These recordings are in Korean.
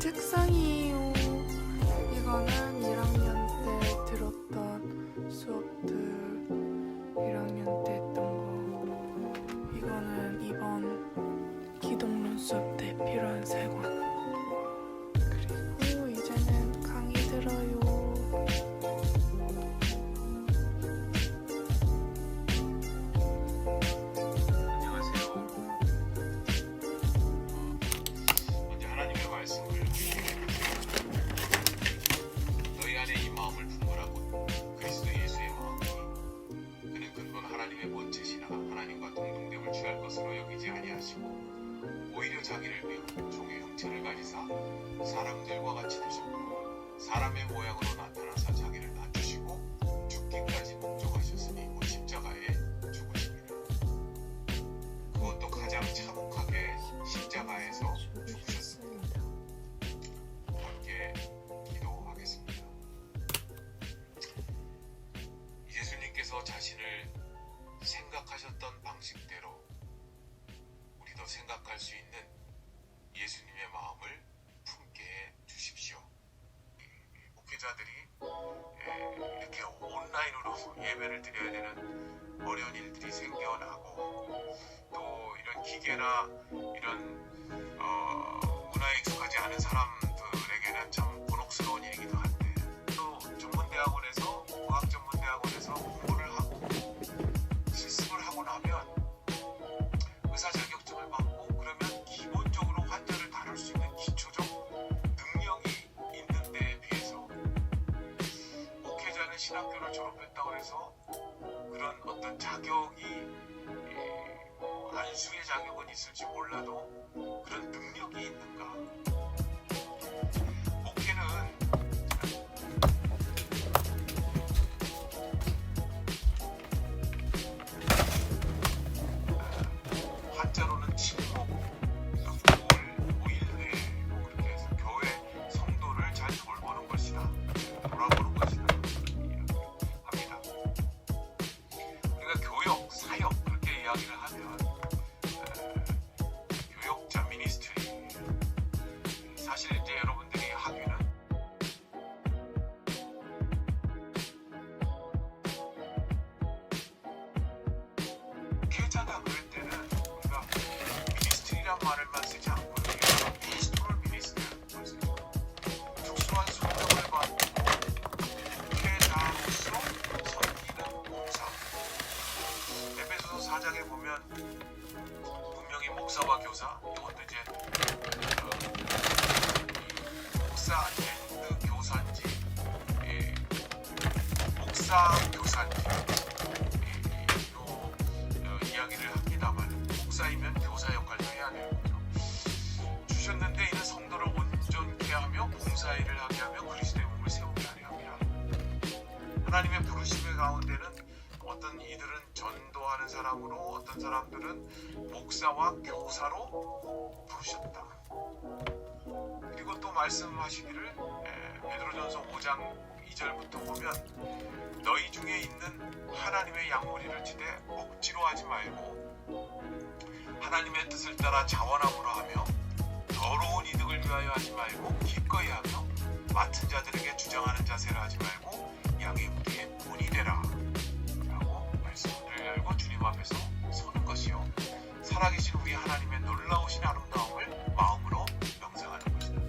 책상이에요. 이거는 1학년 때 들었던 수업들 1학년 때 했던 거. 이거는 이번 기독론 수업 때 필요한 세권. 그리고 이제는 강의 들어요. 너희 안에 이 마음을 품으라고 그리스도 예수의 마음이 그는 근본 하나님의 본체시나 하나님과 동등됨을 취할 것으로 여기지 아니하시고 오히려 자기를 비워 종의 형체를 가지사 사람들과 같이 되셨고 사람의 모양으로 나타나사 자기를 낮추시고 죽기까지 목적하셨으니 곧 십자가에 죽으십니다. 그것도 가장 참혹하게 십자가에서 죽으셨습니다. 함께 기도하겠습니다. 예수님께서 자신을 생각하셨던 방식대로 우리도 생각할 수 있는 예수님의 마음을 품게 해 주십시오. 목회자들이 이렇게 온라인으로 예배를 드려야 되는 어려운 일들이 생겨나고 또 이런 기계나 이런 문화에 익숙하지 않은 사람들에게는 참 곤혹스러운 일이기도 한데 또 전문대학원에서 의학전문대학원에서 공부를 하고 실습을 하고 나면 의사 자격증을 받고 그러면 기본적으로 환자를 다룰 수 있는 기초적 능력이 있는 데에 비해서 목회자는 신학교를 졸업했다고 해서 그런 어떤 자격이 안수의 자격은 있을지 몰라도 그런 능력이 있는가? 목회는 한자로는 침묵, 5일 후에 그렇게 해서 교회 성도를 잘 돌보는 것이다, 돌아보는 것이다 합니다. 우리가 교역, 사역 그렇게 이야기를 하면 교역자 미니스트리 사실 이제 여러분들이 하기는 목회자가 그럴 때는 우리가 미니스트리란 말을만 쓰지 않고 여기가 페이스토럴 미니스트리라는 걸 쓰죠. 특수한 소명을 받고 목회자로서 섬기는 봉사. 에베소서 4장에 보면 분명히 목사와 교사, 이것도 이제 목사 앤드 교사인지 목사 교사인지 이야기를 합니다만 목사이면 교사 역할도 해야 되는 거죠. 주셨는데 이는 성도를 온전케 하며 봉사일을 하게 하며 그리스도의 몸을 세우게 하려 합니다. 하나님의 부르심의 가운데는 어떤 이들은 전도하는 사람으로 어떤 사람들은 목사와 교사로 부르셨다. 그리고 또 말씀하시기를 베드로전서 5장 2절부터 보면 너희 중에 있는 하나님의 양무리를 치되 억지로 하지 말고 하나님의 뜻을 따라 자원함으로 하며 더러운 이득을 위하여 하지 말고 기꺼이 하며 맡은 자들에게 주장하는 자세를 하지 말고 양의 무리에 본이 되라 라고 말씀을 열고 주님 앞에서 서는 것이요 살아계신 우리 하나님의 놀라우신 아름다움을 마음으로 명상하는 것이다.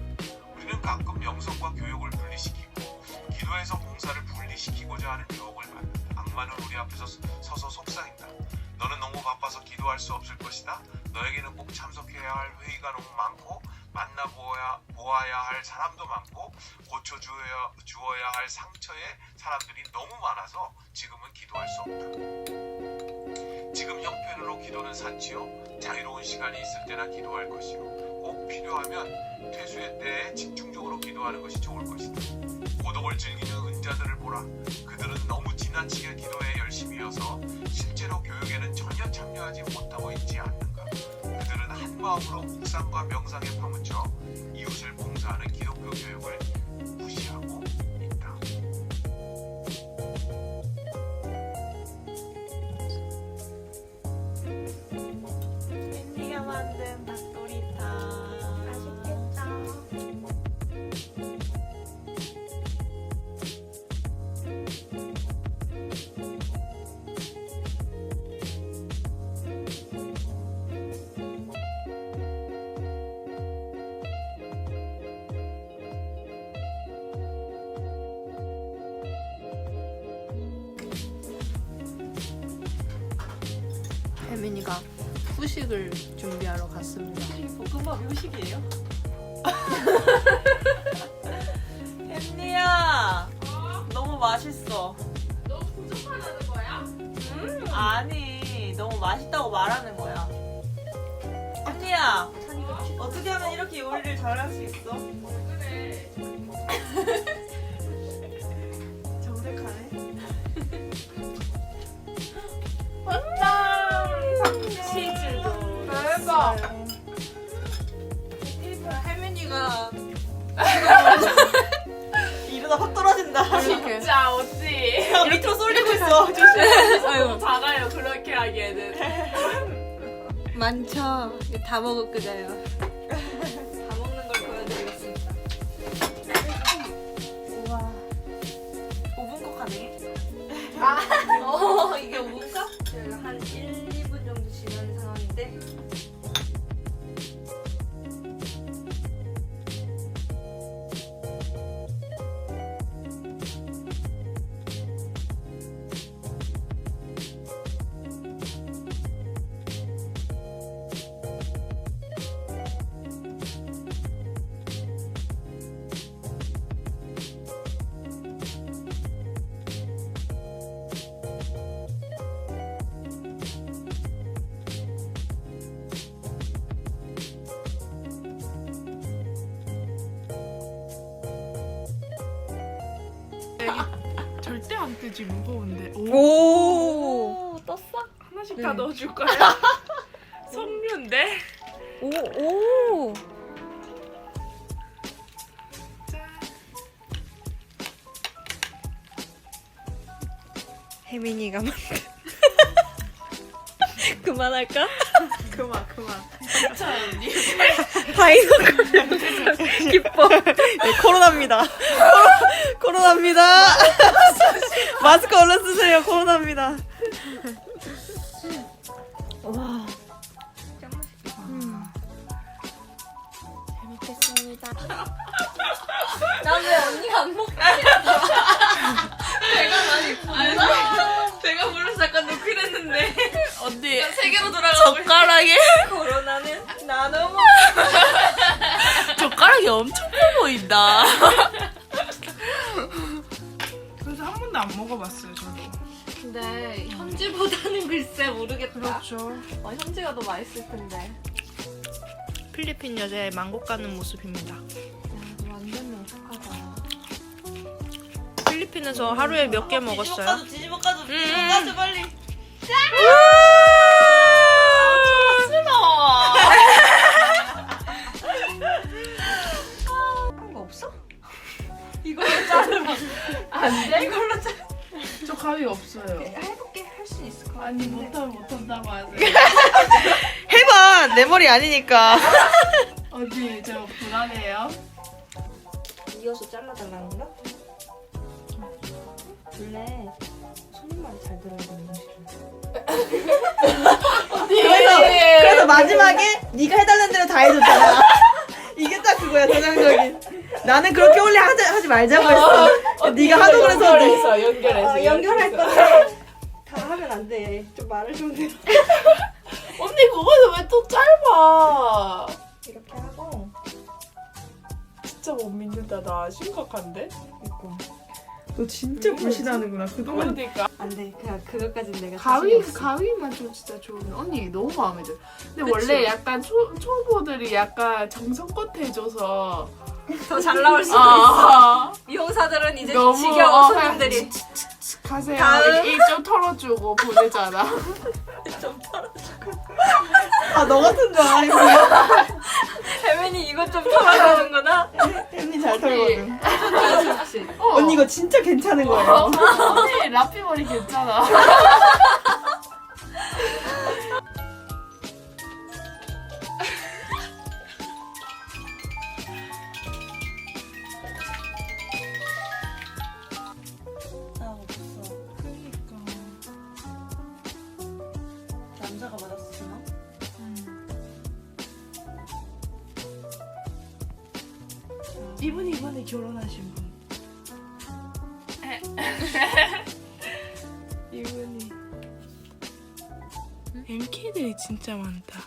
우리는 가끔 명성과 교육을 분리시키고 기도에서 봉사를 분리시키고자 하는 유혹을 받는다. 악마는 우리 앞에서 서서 속삭인다. 너는 너무 바빠서 기도할 수 없을 것이다. 너에게는 꼭 참석해야 할 회의가 너무 많고 만나보아야 할 사람도 많고 고쳐주어야 할 상처의 사람들이 너무 많아서 지금은 기도할 수 없다. 지금 형편으로 기도는 사치요 자유로운 시간이 있을 때나 기도할 것이요 꼭 필요하면 퇴수의 때에 집중적으로 기도하는 것이 좋을 것이다. 고독을 즐기는 은자들을 보라. 그들은 너무 지나치게 기도에 열심이어서 실제로 교육에는 전혀 참여하지 못하고 있지 않는가. 그들은 한 마음으로 묵상과 명상에 파묻혀 이웃을 봉사하는 기독교 교육을 무시하고 있다. 앤디가 만든 닭도리탕 맛있겠다. 혜민이가 후식을 준비하러 갔습니다. 볶음밥 요식이에요? 혜미야 너무 맛있어. 너무 부족하다는 거야? 아니 너무 맛있다고 말하는 거야. 혜미야 어떻게 하면 이렇게 요리를 잘할 수 있어? 그래. 정색하네. 치즈도 대박. 혜민이가 이러다 확 떨어진다. 이렇게 진짜 어찌? 밑으로 쏠리고 있어. 조심해. 너무 작아요 그렇게 하기에는. 많죠. 이거 다 먹을 거예요. 다 먹는 걸 보여드리겠습니다. 우와. 5분 컷 가능해? 이게 5분가? 한 1, 2분 정도 지난 상황인데 절대 안 뜨지 무거운데. 오. 오! 떴어? 하나씩 네. 다 넣어줄 거야. 석류인데. 오! 혜민이가 만든 그만할까? 그만. 다이소클 기뻐. 네, 코로나입니다. 코로나입니다. 마스크 얼른 쓰세요. 코로나입니다. 와. 재밌겠습니다. 난 왜 언니가 안 먹지? 내가 물어서 약간 놓긴 했는데. 언니. 세계로 돌아가고 젓가락에 코로나는 나눠 젓가락이 엄청 커 보인다. 그래서 한 번도 안 먹어봤어요 저도. 근데 현지보다는 글쎄 모르겠다. 그렇죠. 현지가 더 맛있을 텐데. 필리핀 여자의 만국 가는 모습입니다. 완전 명숙하다. 필리핀에서 하루에 몇 개 먹었어요? 뒤집어 까줘 빨리. 한 거 없어? 이걸로 자르면 안 돼? 저 가위 없어요. 해볼게. 할 수 있을 것 같아. 아니 못한다고 하세요. 해봐. 내 머리 아니니까. 어디 저 불안해요? 이어서 잘라달라는 건가? 원래 손님 말이 잘 들어야 되는 거지. 그래서 마지막에 네가 해달라는 대로 다 해줬잖아. 이게 딱 그거야 전형적인. 나는 그렇게 원래 하지 말자고 했어. 네가 하도 그래서 연결해서 연결할 건데 다 하면 안 돼. 좀 말을 좀 들어. 언니 그거는 왜 또 짧아? 이렇게 하고 진짜 못 믿는다. 나 심각한데? 너 진짜 불신하는구나. 그동안 그러니까 안 돼. 그냥 그것까진 내가 가위만 좀 진짜 좋은데 언니 너무 마음에 들어. 근데 원래 약간 초보들이 약간 정성껏 해줘서 더 잘 나올 수도 있어. 아, 미용사들은 이제 너무 지겨워 손님들이. 가세요. 다음. 이좀 털어주고 보내잖아. 아 너 같은 줄 알아. 혜민이 이것 좀 털어주는구나. 혜민이 잘 털거든. 좋지. 언니 이거 진짜 괜찮은 거예요. 언니 라피 머리 괜찮아. 나 없어. 그러니까. 남자가 받았으나? 이분이 이번에 결혼하신 분. 이분이 MK들 진짜 많다.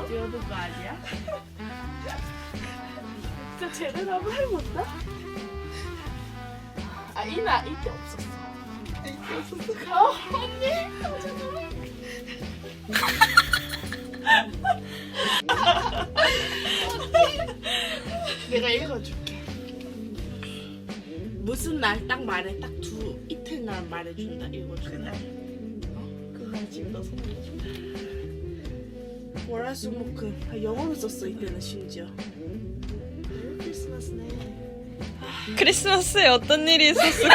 지워둔 거 아니야? 진짜 제대로 한번 해본다? 아 이나 이때 없었어. 이때 없었어? 언니. 내가 읽어줄게. 무슨 날 딱 말해. 딱 이틀날 말해준다. 읽어준다. 그날 집에서 선물해준다. 월화수목금 영어로 썼어 이때는 심지어. 크리스마스네. 크리스마스에 어떤 일이 있었을까?